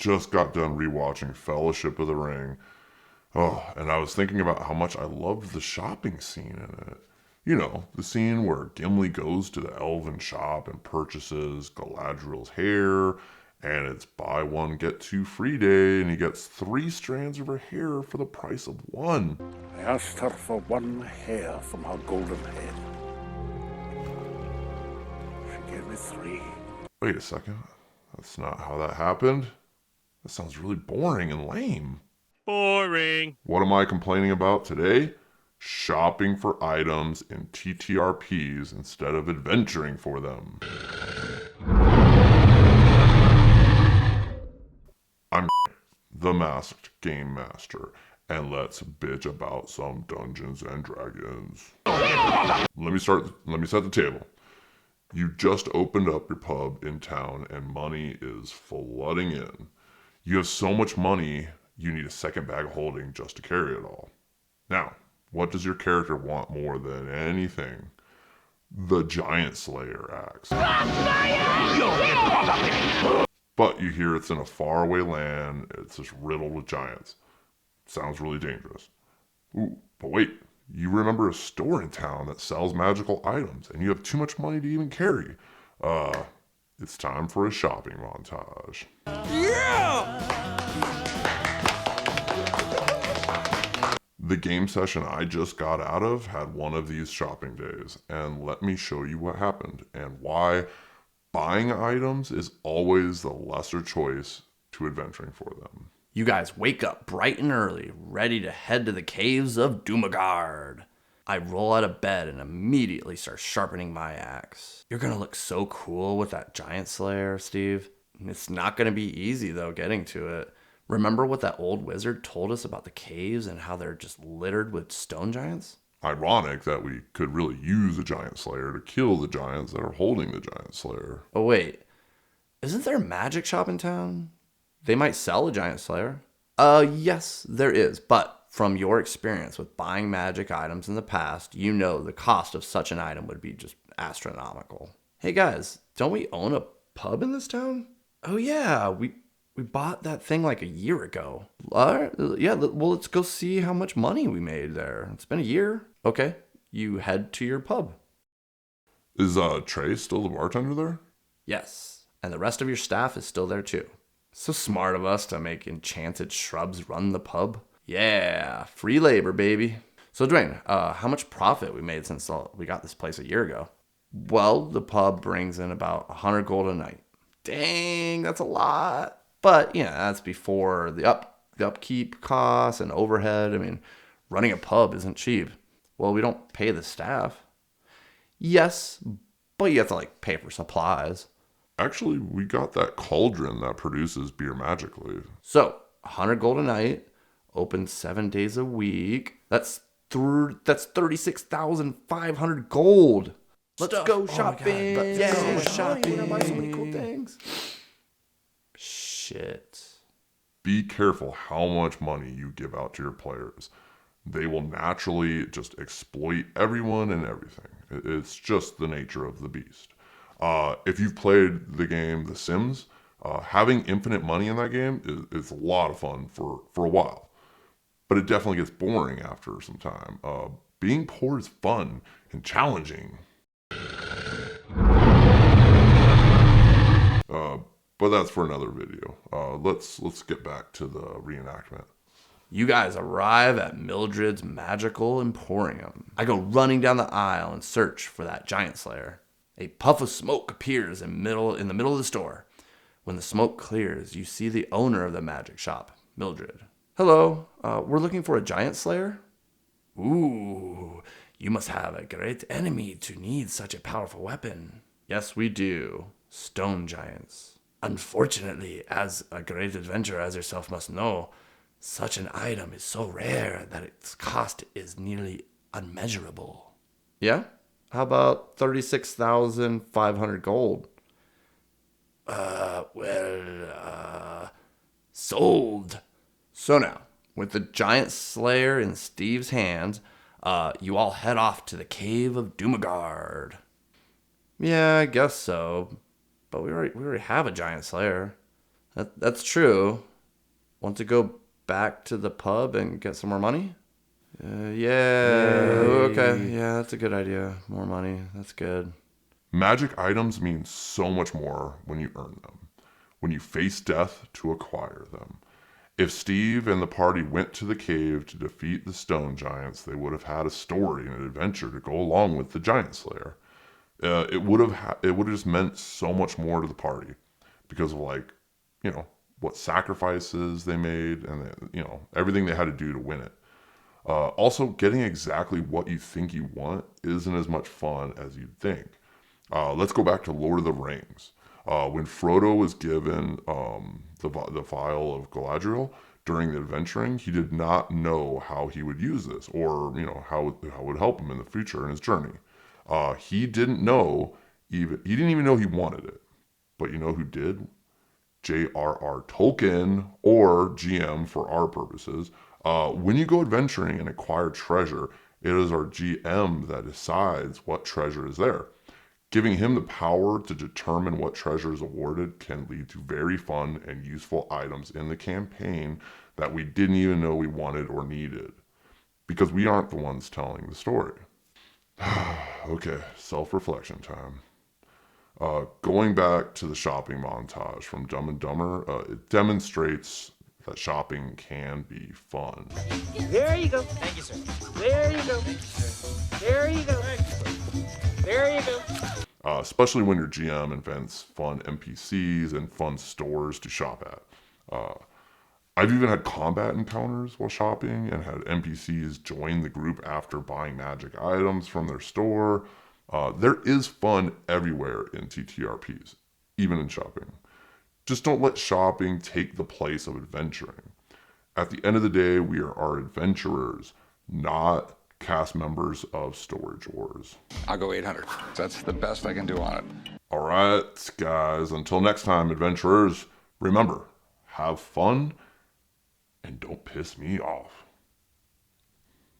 just got done rewatching Fellowship of the Ring. Oh, and I was thinking about how much I loved the shopping scene in it. You know, the scene where Gimli goes to the elven shop and purchases Galadriel's hair, and it's buy one, get two free day, and he gets 3 strands of her hair for the price of one. I asked her for one hair from her golden head. She gave me 3. Wait a second. That's not how that happened. That sounds really boring and lame. Boring. What am I complaining about today? Shopping for items in TTRPs instead of adventuring for them. I'm the Masked Game Master, and let's bitch about some Dungeons and Dragons. Let me set the table. You just opened up your pub in town and money is flooding in. You have so much money, you need a second bag of holding just to carry it all. Now, what does your character want more than anything? The Giant Slayer axe. But you hear it's in a faraway land, it's just riddled with giants. Sounds really dangerous. Ooh, but wait, you remember a store in town that sells magical items, and you have too much money to even carry. It's time for a shopping montage. The game session I just got out of had one of these shopping days, and let me show you what happened and why buying items is always the lesser choice to adventuring for them. You guys wake up bright and early, ready to head to the caves of Doomagard. I roll out of bed and immediately start sharpening my axe. You're gonna look so cool with that giant slayer, Steve. It's not gonna be easy though getting to it. Remember what that old wizard told us about the caves and how they're just littered with stone giants? Ironic that we could really use a giant slayer to kill the giants that are holding the giant slayer. Oh wait, isn't there a magic shop in town? They might sell a giant slayer. Yes, there is, but from your experience with buying magic items in the past, you know the cost of such an item would be just astronomical. Hey guys, don't we own a pub in this town? Oh yeah, we bought that thing like a year ago. All right, yeah, well, let's go see how much money we made there. It's been a year. Okay, you head to your pub. Is Trey still the bartender there? Yes, and the rest of your staff is still there too. So smart of us to make enchanted shrubs run the pub. Yeah, free labor, baby. So Dwayne, how much profit we made since we got this place a year ago? Well, the pub brings in about 100 gold a night. Dang, that's a lot. But, yeah, that's before the upkeep costs and overhead. I mean, running a pub isn't cheap. Well, we don't pay the staff. Yes, but you have to, pay for supplies. Actually, we got that cauldron that produces beer magically. So, 100 gold a night, open 7 days a week. That's 36,500 gold. Let's go shopping. Let's go shopping. We're gonna buy so many cool things. Shit. Be careful how much money you give out to your players. They will naturally just exploit everyone and everything. It's just the nature of the beast. If you've played the game The Sims, having infinite money in that game is a lot of fun for a while. But it definitely gets boring after some time. Being poor is fun and challenging. But that's for another video. Let's get back to the reenactment. You guys arrive at Mildred's magical emporium. I go running down the aisle and search for that giant slayer. A puff of smoke appears in the middle of the store. When the smoke clears, you see the owner of the magic shop, Mildred. Hello, we're looking for a giant slayer? Ooh, you must have a great enemy to need such a powerful weapon. Yes, we do. Stone giants. Unfortunately, as a great adventurer as yourself must know, such an item is so rare that its cost is nearly unmeasurable. Yeah? How about 36,500 gold? Sold. So now, with the giant slayer in Steve's hands, you all head off to the cave of Doomagard. Yeah, I guess so. But we already have a giant slayer. That's true. Want to go back to the pub and get some more money? Yeah. Okay. Yeah, that's a good idea. More money. That's good. Magic items mean so much more when you earn them, when you face death to acquire them. If Steve and the party went to the cave to defeat the stone giants, they would have had a story and an adventure to go along with the giant slayer. It would have just meant so much more to the party because of what sacrifices they made and everything they had to do to win it. Also, getting exactly what you think you want isn't as much fun as you'd think. Let's go back to Lord of the Rings. When Frodo was given the vial of Galadriel during the adventuring, he did not know how he would use this or how it would help him in the future in his journey. He didn't know he didn't even know he wanted it. But you know who did? J.R.R. Tolkien, or GM for our purposes. When you go adventuring and acquire treasure, it is our GM that decides what treasure is there. Giving him the power to determine what treasure is awarded can lead to very fun and useful items in the campaign that we didn't even know we wanted or needed, because we aren't the ones telling the story. Okay, self-reflection time. Going back to the shopping montage from Dumb and Dumber, it demonstrates that shopping can be fun. There you go. Thank you, sir. There you go. Thank you, sir. There you go. There you go. Especially when your GM invents fun NPCs and fun stores to shop at. I've even had combat encounters while shopping and had NPCs join the group after buying magic items from their store. There is fun everywhere in TTRPs, even in shopping. Just don't let shopping take the place of adventuring. At the end of the day, we are our adventurers, not cast members of Storage Wars. I'll go 800. That's the best I can do on it. All right, guys. Until next time, adventurers, remember, have fun and don't piss me off.